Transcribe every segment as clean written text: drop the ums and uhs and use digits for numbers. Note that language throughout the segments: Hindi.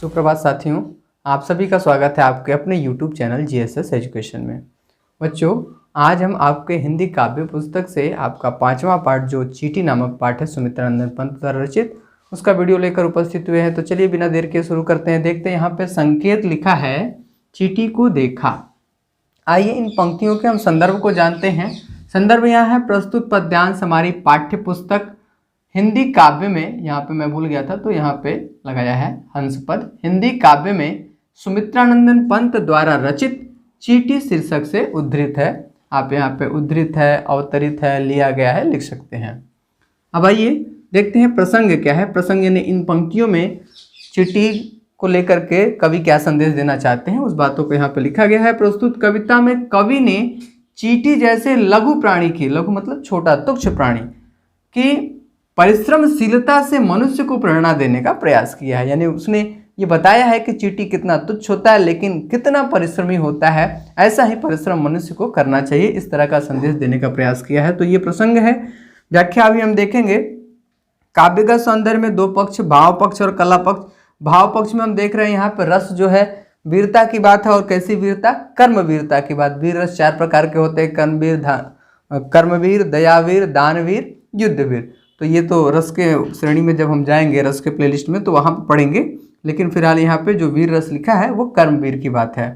सुप्रभात साथियों, आप सभी का स्वागत है आपके अपने YouTube चैनल GSS एजुकेशन में। बच्चों, आज हम आपके हिंदी काव्य पुस्तक से आपका 5वां पाठ जो चींटी नामक पाठ है सुमित्रा नंदन पंत द्वारा रचित, उसका वीडियो लेकर उपस्थित हुए हैं। तो चलिए बिना देर के शुरू करते हैं। देखते हैं यहाँ पे संकेत लिखा है चींटी को देखा। आइए इन पंक्तियों के हम संदर्भ को जानते हैं। संदर्भ यहाँ है प्रस्तुत पद्यांश हमारी पाठ्य पुस्तक हिंदी काव्य में, यहाँ पे मैं भूल गया था तो यहाँ पे लगाया है हंसपद। हिंदी काव्य में सुमित्रानंदन पंत द्वारा रचित चींटी शीर्षक से उद्धृत है। आप यहाँ पे उद्धृत है, अवतरित है, लिया गया है लिख सकते हैं। अब आइए देखते हैं प्रसंग क्या है। प्रसंग यानी इन पंक्तियों में चींटी को लेकर के कवि क्या संदेश देना चाहते हैं, उस बातों को यहाँ पे लिखा गया है। प्रस्तुत कविता में कवि ने चींटी जैसे लघु प्राणी की, लघु मतलब छोटा, तुच्छ प्राणी की परिश्रमशीलता से मनुष्य को प्रेरणा देने का प्रयास किया है। यानी उसने ये बताया है कि चींटी कितना तुच्छ होता है लेकिन कितना परिश्रमी होता है, ऐसा ही परिश्रम मनुष्य को करना चाहिए, इस तरह का संदेश देने का प्रयास किया है। तो ये प्रसंग है। व्याख्या अभी हम देखेंगे। काव्यगत सौंदर्य में दो पक्ष, भाव पक्ष और कला पक्ष। भाव पक्ष में हम देख रहे हैं यहाँ पर रस जो है वीरता की बात है। और कैसी वीरता? कर्म वीरता की बात। वीर रस 4 प्रकार के होते हैं, कर्मवीर, दयावीर, दानवीर, युद्धवीर। तो ये तो रस के श्रेणी में जब हम जाएंगे रस के प्लेलिस्ट में तो वहाँ पर पढ़ेंगे, लेकिन फिलहाल यहाँ पे जो वीर रस लिखा है वो कर्मवीर की बात है।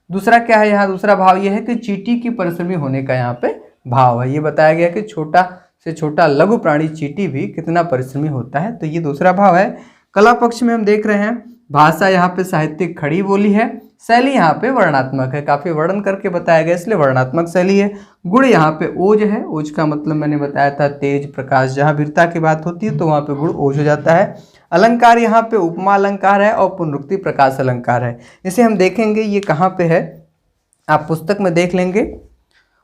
दूसरा क्या है यहाँ? दूसरा भाव ये है कि चींटी की परिश्रमी होने का यहाँ पे भाव है। ये बताया गया कि छोटा से छोटा लघु प्राणी चींटी भी कितना परिश्रमी होता है, तो ये दूसरा भाव है। कला पक्ष में हम देख रहे हैं भाषा यहाँ पे साहित्यिक खड़ी बोली है। शैली यहाँ पे वर्णनात्मक है, काफी वर्णन करके बताया गया इसलिए वर्णनात्मक शैली है। गुण यहाँ पे ओज है। ओज का मतलब मैंने बताया था तेज, प्रकाश। जहाँ वीरता की बात होती है तो वहाँ पे गुण ओज हो जाता है। अलंकार यहाँ पे उपमा अलंकार है और पुनरुक्ति प्रकाश अलंकार है। इसे हम देखेंगे ये कहाँ पे है, आप पुस्तक में देख लेंगे।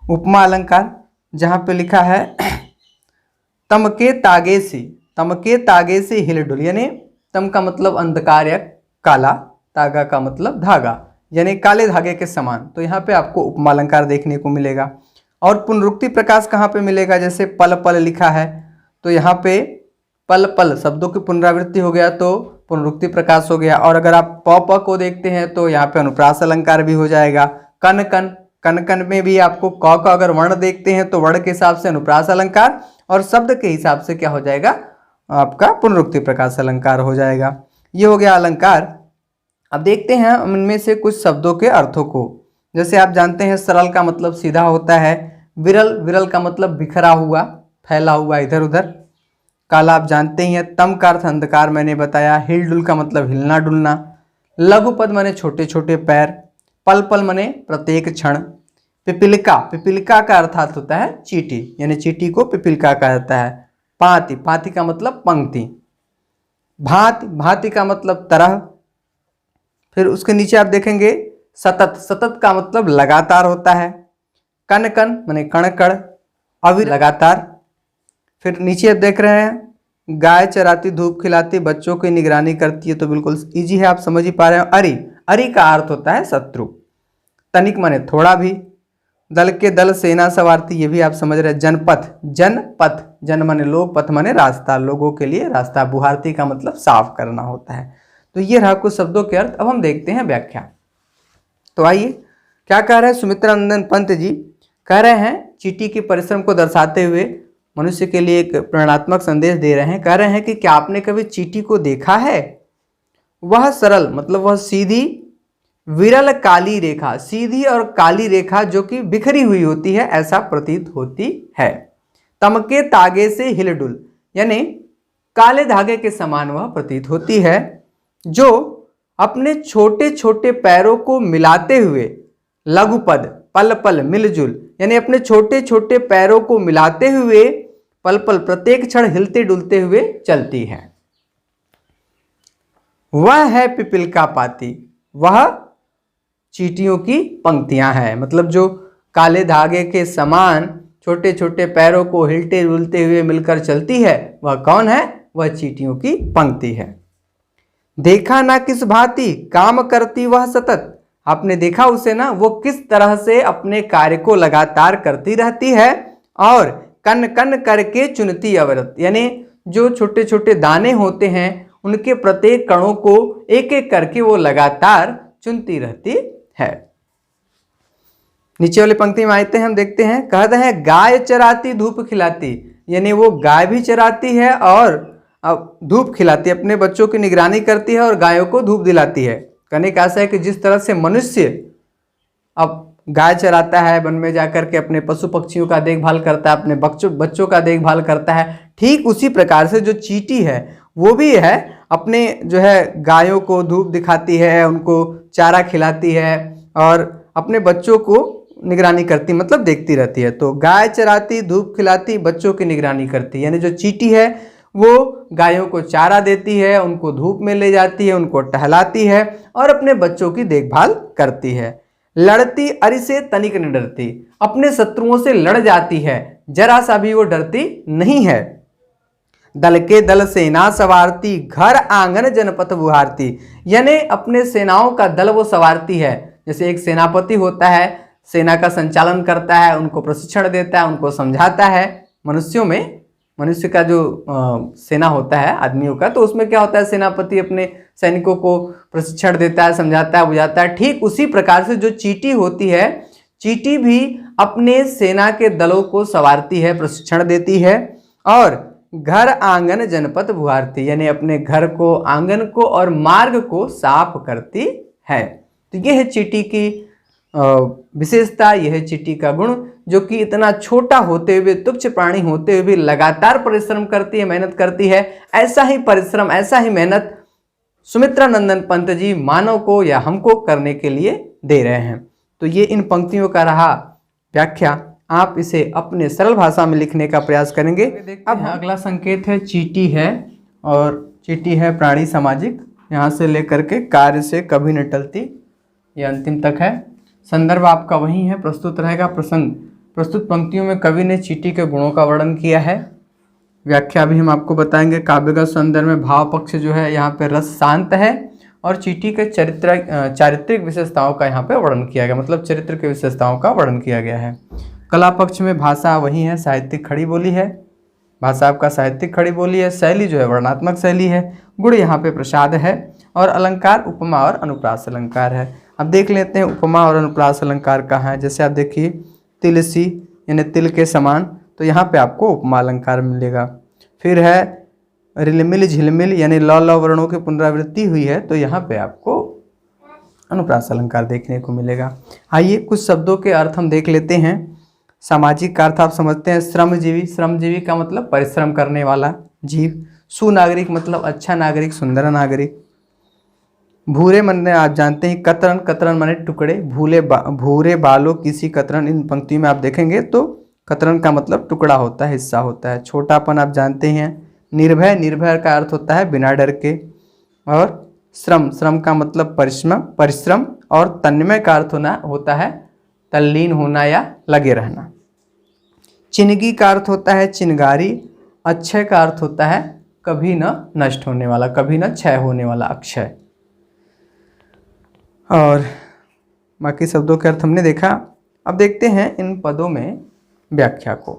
उपमा अलंकार जहाँ पे लिखा है तमके तागे से हिलडुल, यानी तम का मतलब अंधकार या काला, तागा का मतलब धागा, यानी काले धागे के समान। तो यहाँ पे आपको उपमा अलंकार देखने को मिलेगा। और पुनरुक्ति प्रकाश कहाँ पे मिलेगा? जैसे पल पल लिखा है तो यहाँ पे पल पल शब्दों की पुनरावृत्ति हो गया तो पुनरुक्ति प्रकाश हो गया। और अगर आप प प को देखते हैं तो यहाँ पे अनुप्रास अलंकार भी हो जाएगा। कन कन, कन कन में भी आपको क का अगर वर्ण देखते हैं तो वर्ण के हिसाब से अनुप्रास अलंकार और शब्द के हिसाब से क्या हो जाएगा? आपका पुनरुक्ति प्रकाश अलंकार हो जाएगा। ये हो गया अलंकार। अब देखते हैं इनमें से कुछ शब्दों के अर्थों को। जैसे आप जानते हैं सरल का मतलब सीधा होता है। विरल, विरल का मतलब बिखरा हुआ, फैला हुआ इधर उधर। काला आप जानते ही हैं। तम का अर्थ अंधकार मैंने बताया। हिलडुल का मतलब हिलना डुलना। लघु पद माने छोटे छोटे पैर। पल पल माने प्रत्येक क्षण। पिपीलिका, पिपीलिका का अर्थात होता है चींटी, यानी चींटी को पिपीलिका कहा जाता है। पाती, पाती का मतलब पंक्ति। भांति, भांति का मतलब तरह। फिर उसके नीचे आप देखेंगे सतत, सतत का मतलब लगातार होता है। कन कन माने कण कण, अविर लगातार। फिर नीचे आप देख रहे हैं गाय चराती, धूप खिलाती, बच्चों की निगरानी करती है, तो बिल्कुल इजी है, आप समझ ही पा रहे हो। अरि, अरि का अर्थ होता है शत्रु। तनिक माने थोड़ा भी। दल के दल सेना सवारती, ये भी आप समझ रहे हैं। जनपथ, जनपथ, जन माने लोग, पथ माने रास्ता, लोगों के लिए रास्ता। बुहारती का मतलब साफ करना होता है। तो ये रहा कुछ शब्दों के अर्थ। अब हम देखते हैं व्याख्या। तो आइए क्या कह रहे हैं सुमित्रानंदन पंत जी? कह रहे हैं चींटी के परिश्रम को दर्शाते हुए मनुष्य के लिए एक प्रेरणात्मक संदेश दे रहे हैं। कह रहे हैं कि क्या आपने कभी चींटी को देखा है? वह सरल मतलब वह सीधी, विरल काली रेखा, सीधी और काली रेखा जो कि बिखरी हुई होती है ऐसा प्रतीत होती है। तमके तागे से हिलडुल, यानी काले धागे के समान वह प्रतीत होती है, जो अपने छोटे छोटे पैरों को मिलाते हुए, लघु पद पल पल मिलजुल, यानी अपने छोटे छोटे पैरों को मिलाते हुए पल पल प्रत्येक क्षण हिलते डुलते हुए चलती है। वह है पिपीलिका पाती, वह चींटियों की पंक्तियां हैं। मतलब जो काले धागे के समान छोटे छोटे पैरों को हिलते डुलते हुए मिलकर चलती है, वह कौन है? वह चींटियों की पंक्ति है। देखा ना किस भांति काम करती वह सतत, आपने देखा उसे ना, वो किस तरह से अपने कार्य को लगातार करती रहती है। और कन कन करके चुनती अवरत, यानी जो छोटे छोटे दाने होते हैं उनके प्रत्येक कणों को एक एक करके वो लगातार चुनती रहती है। नीचे वाली पंक्ति में आते हैं, हम देखते हैं, कहते हैं गाय चराती धूप खिलाती, यानी वो गाय भी चराती है और धूप खिलाती, अपने बच्चों की निगरानी करती है और गायों को धूप दिलाती है। कहने का आशा है कि जिस तरह से मनुष्य अब गाय चराता है, वन में जाकर के अपने पशु पक्षियों का देखभाल करता है, अपने बच्चों का देखभाल करता है, ठीक उसी प्रकार से जो चींटी है वो भी है, अपने जो है गायों को धूप दिखाती है, उनको चारा खिलाती है और अपने बच्चों को निगरानी करती, मतलब देखती रहती है। तो गाय चराती, धूप खिलाती, बच्चों की निगरानी करती, यानी जो चींटी है वो गायों को चारा देती है, उनको धूप में ले जाती है, उनको टहलाती है और अपने बच्चों की देखभाल करती है। लड़ती अरि से तनिक न डरती, अपने शत्रुओं से लड़ जाती है, जरा सा भी वो डरती नहीं है। दल के दल सेना सवारती, घर आंगन जनपथ बुहारती, यानी अपने सेनाओं का दल वो सवारती है। जैसे एक सेनापति होता है, सेना का संचालन करता है, उनको प्रशिक्षण देता है, उनको समझाता है। मनुष्य का जो सेना होता है आदमियों का, तो उसमें क्या होता है, सेनापति अपने सैनिकों को प्रशिक्षण देता है, समझाता है, बुझाता है। ठीक उसी प्रकार से जो चींटी होती है, चींटी भी अपने सेना के दलों को संवारती है, प्रशिक्षण देती है और घर आंगन जनपथ बुहारती, यानी अपने घर को, आंगन को और मार्ग को साफ करती है। तो यह है चींटी की विशेषता, यह है चींटी का गुण, जो कि इतना छोटा होते हुए, तुच्छ प्राणी होते हुए भी लगातार परिश्रम करती है, मेहनत करती है। ऐसा ही परिश्रम, ऐसा ही मेहनत सुमित्रा नंदन पंत जी मानव को या हमको करने के लिए दे रहे हैं। तो ये इन पंक्तियों का रहा व्याख्या। आप इसे अपने सरल भाषा में लिखने का प्रयास करेंगे। अब अगला संकेत है चींटी है, और चींटी है प्राणी सामाजिक, यहाँ से लेकर के कार्य से कभी न टलती, यह अंतिम तक है। संदर्भ आपका वही है, प्रस्तुत रहेगा प्रसंग। प्रस्तुत पंक्तियों में कवि ने चींटी के गुणों का वर्णन किया है। व्याख्या भी हम आपको बताएंगे। काव्यगत संदर्भ में भाव पक्ष जो है यहाँ पे रस शांत है और चींटी के चारित्रिक विशेषताओं का यहाँ पे वर्णन किया गया, मतलब चरित्र की विशेषताओं का वर्णन किया गया है। कला पक्ष में भाषा वही है, साहित्यिक खड़ी बोली है, भाषा आपका साहित्यिक खड़ी बोली है। शैली जो है वर्णात्मक शैली है। गुण यहाँ पे प्रसाद है और अलंकार उपमा और अनुप्रास अलंकार है। अब देख लेते हैं उपमा और अनुप्रास अलंकार कहाँ है। जैसे आप देखिए तिलसी, यानी तिल के समान, तो यहाँ पे आपको उपमा अलंकार मिलेगा। फिर है रिलमिल झिलमिल, यानी ल ल वर्णों की पुनरावृत्ति हुई है, तो यहाँ पे आपको अनुप्रास अलंकार देखने को मिलेगा। आइए कुछ शब्दों के अर्थ हम देख लेते हैं। सामाजिक का अर्थ आप समझते हैं, श्रमजीवी, श्रमजीवी का मतलब परिश्रम करने वाला जीव। सुनागरिक मतलब अच्छा नागरिक, सुंदर नागरिक। भूरे मन आप जानते हैं कतरन, कतरन माने टुकड़े, भूरे बालों किसी कतरन, इन पंक्ति में आप देखेंगे तो कतरन का मतलब टुकड़ा होता है, हिस्सा होता है। छोटापन आप जानते हैं। निर्भय, निर्भय का अर्थ होता है बिना डर के। और श्रम, श्रम का मतलब परिश्रम। और तन्मय का अर्थ होता है तल्लीन होना या लगे रहना। चिनगी का अर्थ होता है चिनगारी। अक्षय का अर्थ होता है कभी न नष्ट होने वाला, कभी न क्षय होने वाला, अक्षय। और बाकी शब्दों के अर्थ हमने देखा। अब देखते हैं इन पदों में व्याख्या को।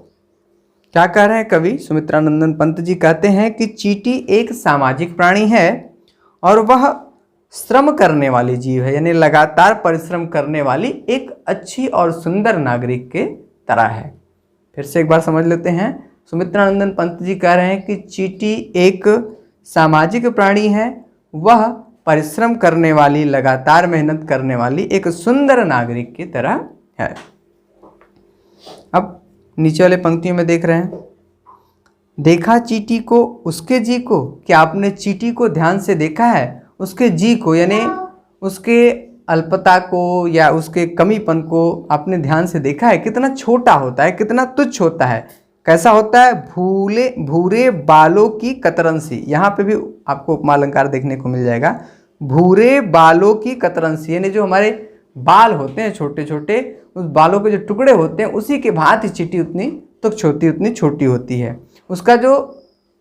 क्या कह रहे हैं कवि सुमित्रा नंदन पंत जी? कहते हैं कि चींटी एक सामाजिक प्राणी है और वह श्रम करने वाली जीव है, यानी लगातार परिश्रम करने वाली एक अच्छी और सुंदर नागरिक के तरह है। फिर से एक बार समझ लेते हैं। सुमित्रा नंदन पंत जी कह रहे हैं कि चींटी एक सामाजिक प्राणी है, वह परिश्रम करने वाली, लगातार मेहनत करने वाली एक सुंदर नागरिक की तरह है। अब नीचे वाले पंक्तियों में देख रहे हैं, देखा चींटी को उसके जी को। क्या आपने चींटी को ध्यान से देखा है? उसके जी को, यानी उसके अल्पता को या उसके कमीपन को आपने ध्यान से देखा है? कितना छोटा होता है, कितना तुच्छ होता है, कैसा होता है? भूरे बालों की कतरन सी। यहाँ पे भी आपको उपमा अलंकार देखने को मिल जाएगा। भूरे बालों की कतरन सी, यानी जो हमारे बाल होते हैं छोटे छोटे, उस बालों के जो टुकड़े होते हैं उसी के भांति चींटी उतनी तुच्छ होती है, उतनी छोटी होती है। उसका जो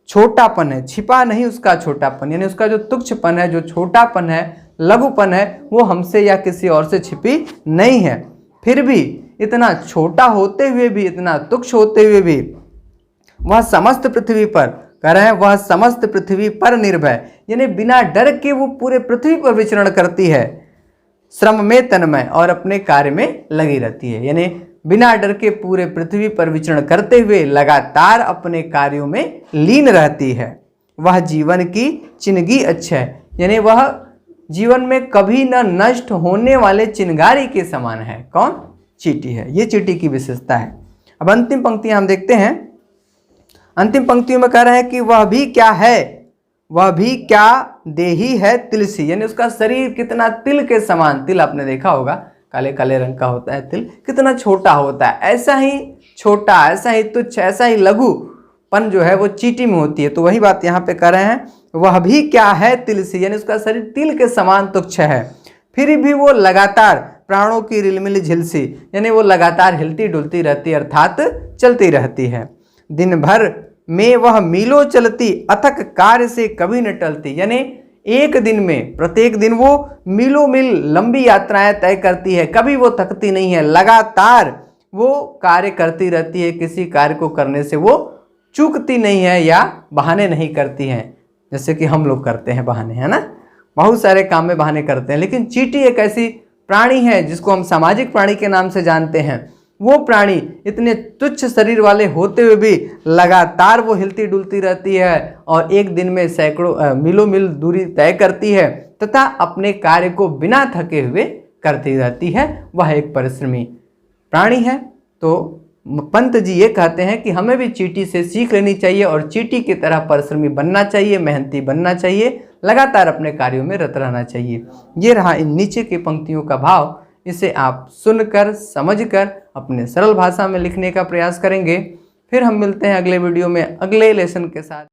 छोटापन है, छिपा नहीं उसका छोटापन, यानी उसका जो तुच्छपन है, जो छोटापन है, लघुपन है, वो हमसे या किसी और से छिपी नहीं है। फिर भी इतना छोटा होते हुए भी, इतना तुच्छ होते हुए भी वह समस्त पृथ्वी पर, कह रहे हैं वह समस्त पृथ्वी पर निर्भय, यानी बिना डर के वो पूरे पृथ्वी पर विचरण करती है, श्रम में तन्मय और अपने कार्य में लगी रहती है। यानी बिना डर के पूरे पृथ्वी पर विचरण करते हुए लगातार अपने कार्यों में लीन रहती है। वह जीवन की चिनगी अक्षय, यानी वह जीवन में कभी न नष्ट होने वाले चिनगारी के समान है। कौन? चींटी है। ये चींटी की विशेषता है। अब अंतिम पंक्तियां हम देखते हैं। अंतिम पंक्तियों में कह रहे हैं कि वह भी क्या है, वह भी क्या देही है तिल सी, यानी उसका शरीर कितना तिल के समान, तिल आपने देखा होगा काले काले रंग का होता है तिल, कितना छोटा होता है, ऐसा ही छोटा, ऐसा ही तुच्छ, ऐसा ही लघुपन जो है वो चींटी में होती है। तो वही बात यहाँ पे कर रहे हैं, वह भी क्या है तिल सी, यानी उसका शरीर तिल के समान तुच्छ है, फिर भी वो लगातार प्राणों की रिलमिल झिलसी, यानी वो लगातार हिलती डुलती रहती है, अर्थात चलती रहती है। दिन भर में वह मीलों चलती, अथक कार्य से कभी न टलती, यानी एक दिन में प्रत्येक दिन वो मीलों मील लंबी यात्राएं तय करती है, कभी वो थकती नहीं है, लगातार वो कार्य करती रहती है, किसी कार्य को करने से वो चूकती नहीं है या बहाने नहीं करती हैं, जैसे कि हम लोग करते हैं बहाने, है ना, बहुत सारे काम में बहाने करते हैं। लेकिन चींटी एक ऐसी प्राणी है जिसको हम सामाजिक प्राणी के नाम से जानते हैं। वो प्राणी इतने तुच्छ शरीर वाले होते हुए भी लगातार वो हिलती डुलती रहती है और एक दिन में सैकड़ों मीलों मील दूरी तय करती है तथा अपने कार्य को बिना थके हुए करती रहती है। वह एक परिश्रमी प्राणी है। तो पंत जी ये कहते हैं कि हमें भी चींटी से सीख लेनी चाहिए और चींटी की तरह परिश्रमी बनना चाहिए, मेहनती बनना चाहिए, लगातार अपने कार्यों में रत रहना चाहिए। ये रहा इन नीचे की पंक्तियों का भाव। इसे आप सुनकर समझकर अपने सरल भाषा में लिखने का प्रयास करेंगे। फिर हम मिलते हैं अगले वीडियो में अगले लेसन के साथ।